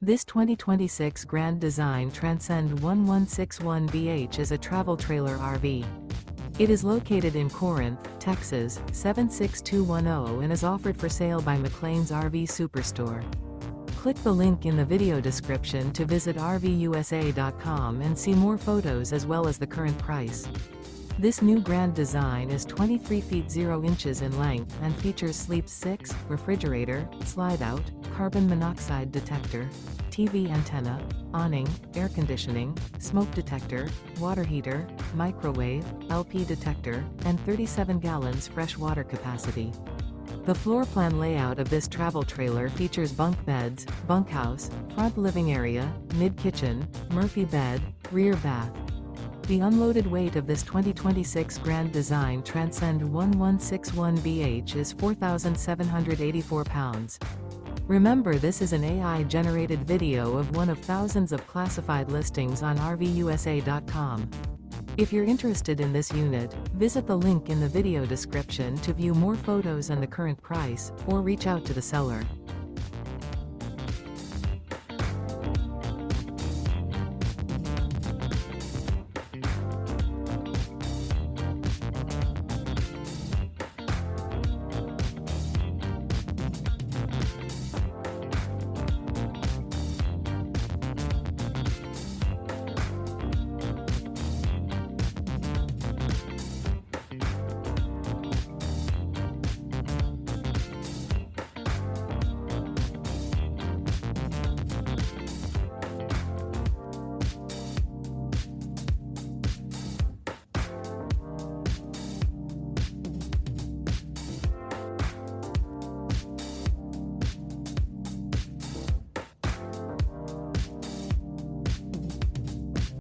This 2026 Grand Design Transcend 1161BH is a travel trailer RV. It is located in Corinth, Texas, 76210 and is offered for sale by McClain's RV Superstore. Click the link in the video description to visit RVUSA.com and see more photos as well as the current price. This new Grand Design is 23 feet 0 inches in length and features sleep 6, refrigerator, slide-out, carbon monoxide detector, TV antenna, awning, air conditioning, smoke detector, water heater, microwave, LP detector, and 37 gallons fresh water capacity. The floor plan layout of this travel trailer features bunk beds, bunkhouse, front living area, mid-kitchen, Murphy bed, rear bath. The unloaded weight of this 2026 Grand Design Transcend 1161BH is 4,784 pounds. Remember, this is an AI-generated video of one of thousands of classified listings on RVUSA.com. If you're interested in this unit, visit the link in the video description to view more photos and the current price, or reach out to the seller.